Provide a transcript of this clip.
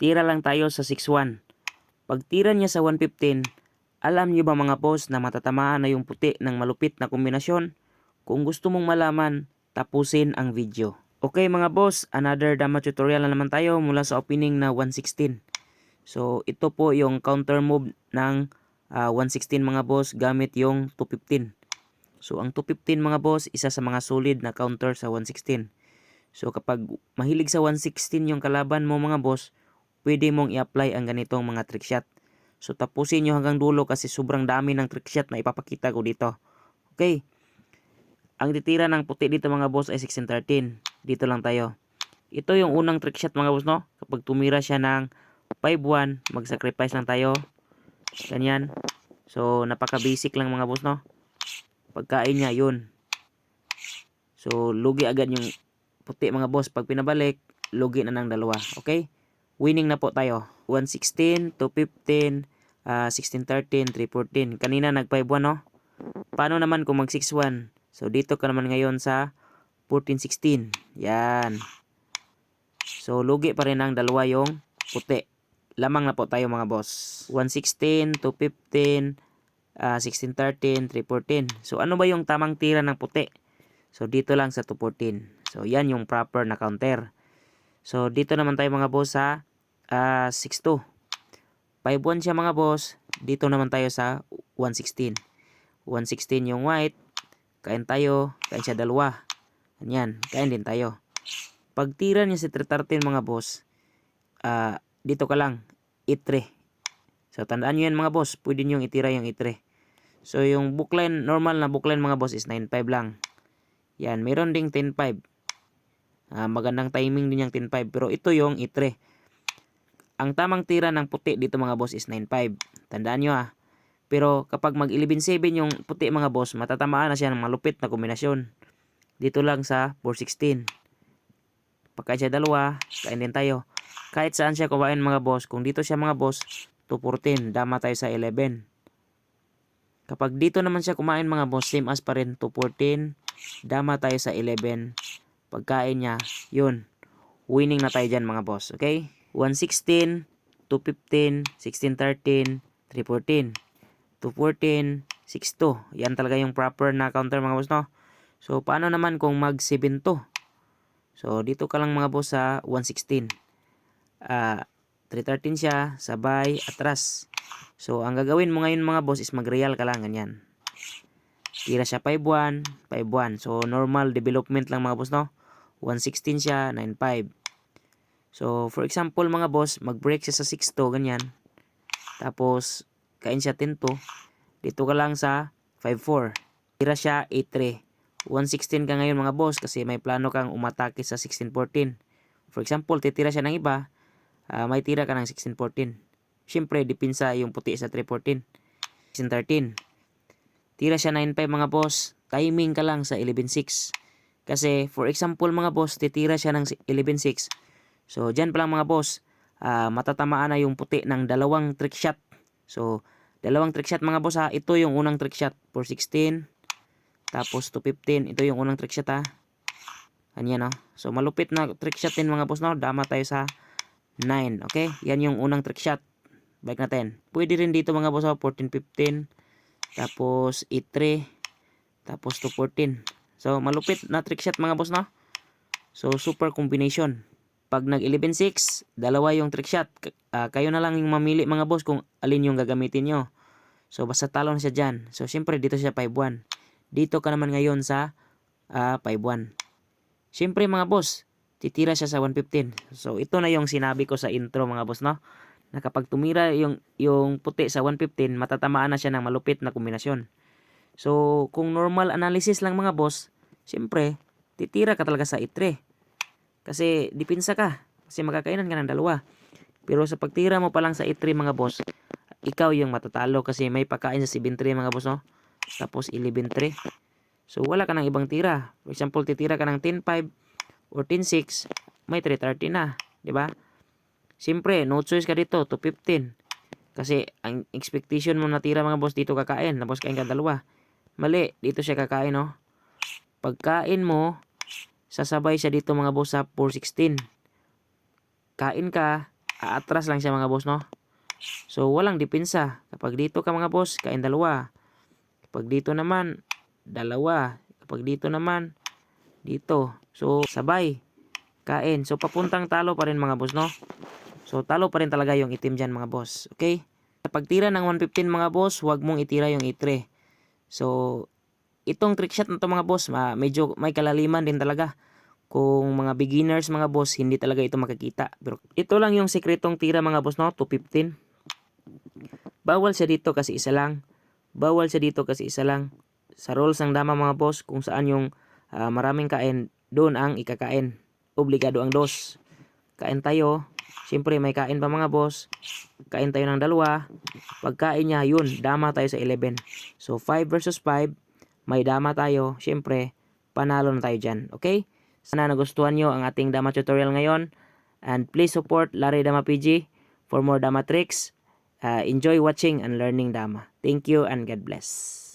Tira lang tayo sa 6-1. Pag tira niya sa 115, alam niyo ba mga boss na matatamaan na yung puti ng malupit na kombinasyon? Kung gusto mong malaman, tapusin ang video. Okay mga boss, another dama tutorial na naman tayo mula sa opening na 116. So ito po yung counter move ng 116 mga boss gamit yung 215. So ang 215 mga boss, isa sa mga solid na counter sa 116. So kapag mahilig sa 116 yung kalaban mo mga boss, pwede mong i-apply ang ganitong mga trick shot. So tapusin nyo hanggang dulo kasi sobrang dami ng trick shot na ipapakita ko dito. Okay. Ang titira ng puti dito mga boss ay 16-13. Dito lang tayo. Ito yung unang trick shot mga boss no. Kapag tumira siya ng 5-1, mag-sacrifice lang tayo. Ganyan. So napaka basic lang mga boss no. Pagkain niya yun. So lugi agad yung puti mga boss. Pag pinabalik, lugi na ng dalawa. Okay? Winning na po tayo. 116, 215, 16-13, 3-14. Kanina nag 5-1 no? Paano naman kung mag 6-1? So dito ka naman ngayon sa 14-16. Yan. So lugi pa rin ang dalawa yung puti. Lamang na po tayo mga boss. 116, 215, 16-13, 3-14. So ano ba yung tamang tira ng puti? So dito lang sa 2-14. So yan yung proper na counter. So dito naman tayo mga boss sa 6-2. 5-1 siya mga boss. Dito naman tayo sa 116. 116 yung white. Kain tayo. Kain siya dalawa. Ganyan. Kain din tayo. Pag tira niya sa 313 mga boss, dito ka lang. I3. So tandaan nyo yan mga boss. Pwede nyo itira yung I3. So yung bookline, normal na bookline mga boss is 9-5 lang. Yan. Meron ding 10-5. Magandang timing din yung 10-5. Pero ito yung I3. Ang tamang tira ng puti dito mga boss is 9-5. Tandaan nyo Pero kapag mag 11-7 yung puti mga boss, matatamaan na siya ng malupit na kombinasyon. Dito lang sa 416. Pagka siya dalawa, kain din tayo. Kahit saan siya kumain mga boss, kung dito siya mga boss, 214, dama tayo sa 11. Kapag dito naman siya kumain mga boss, same as pa rin, 214, dama tayo sa 11. Pagkain niya, yun. Winning na tayo dyan mga boss, okay? 116, 215, 16-13, 3-14. 2-14, 6-2. Yan talaga yung proper na counter mga boss no. So paano naman kung mag 7-2? So dito ka lang mga boss sa 116. 313 siya, sabay, atras. So ang gagawin mo ngayon mga boss is mag-real ka lang ganyan. Tira siya 5-1, 5-1. So normal development lang mga boss no. 116 siya, 9-5. So for example mga boss, mag-break siya sa 6-2 ganyan. Tapos kain siya 10-2. Dito ka lang sa 5-4. Tira siya 8-3. 116 ka ngayon mga boss kasi may plano kang umatake sa 16-14. For example, titira siya ng iba, may tira ka ng 16-14. Siyempre, dipinsa yung puti sa 3-14. 16-13. Tira siya 9-5 mga boss. Timing ka lang sa 11-6. Kasi, for example mga boss, titira siya ng 11-6. So, dyan pa lang mga boss, matatamaan na yung puti ng dalawang trick shot. So, dalawang trick shot mga boss Ito yung unang trick shot, 416. Tapos 215. Ito yung unang trick shot Ganyan So, malupit na trick shot din mga boss no. Dama tayo sa 9. Okay? Yan yung unang trick shot. Balik natin. Pwede rin dito mga boss 14-15. Tapos 8-3. Tapos 2-14. So, malupit na trick shot mga boss no. So, super combination. Pag nag 11-6, dalawa yung trick shot. Kayo na lang yung mamili mga boss kung alin yung gagamitin nyo. So basta talo na siya dyan. So syempre dito siya 5-1. Dito ka naman ngayon sa 5-1. Syempre mga boss, titira siya sa 115. So ito na yung sinabi ko sa intro mga boss no. Na kapag tumira yung puti sa 115, matatamaan na siya ng malupit na kombinasyon. So kung normal analysis lang mga boss, syempre titira ka talaga sa 8-3. Kasi dipinsa ka. Kasi makakainan ka ng dalawa. Pero sa pagtira mo pa lang sa 8-3 mga boss, ikaw yung matatalo kasi may pagkain sa 7-3 mga boss no. Tapos 11-3. So wala ka ng ibang tira. For example, titira ka ng 10-5 or 10-6, may 330 na. Diba? Siyempre, no choice ka dito, 215. Kasi ang expectation mo na tira mga boss dito kakain. Tapos kain ka dalawa. Mali, dito siya kakain no. Pagkain mo, sasabay siya dito mga boss sa 416. Kain ka, aatras lang siya mga boss, no? So walang depensa. Kapag dito ka mga boss, kain dalawa. Kapag dito naman, dalawa. Kapag dito naman, dito. So sabay, kain. So papuntang talo pa rin mga boss, no? So talo pa rin talaga yung itim dyan mga boss. Okay? Kapag tira ng 115 mga boss, huwag mong itira yung itre. So itong trick shot na to mga boss, medyo may kalaliman din talaga. Kung mga beginners mga boss, hindi talaga ito makikita. Pero ito lang yung sekretong tira mga boss, no? 215. Bawal siya dito kasi isa lang. Bawal siya dito kasi isa lang. Sa rules ng dama mga boss, kung saan yung maraming kain, doon ang ikakain. Obligado ang dos. Kain tayo. Siyempre may kain pa mga boss. Kain tayo ng dalawa. Pagkain niya, yun, dama tayo sa 11. So 5 versus 5, may dama tayo. Siyempre, panalo na tayo dyan. Okay? Sana nagustuhan nyo ang ating dama tutorial ngayon. And please support Larry Dama PG for more dama tricks. Enjoy watching and learning dama. Thank you and God bless.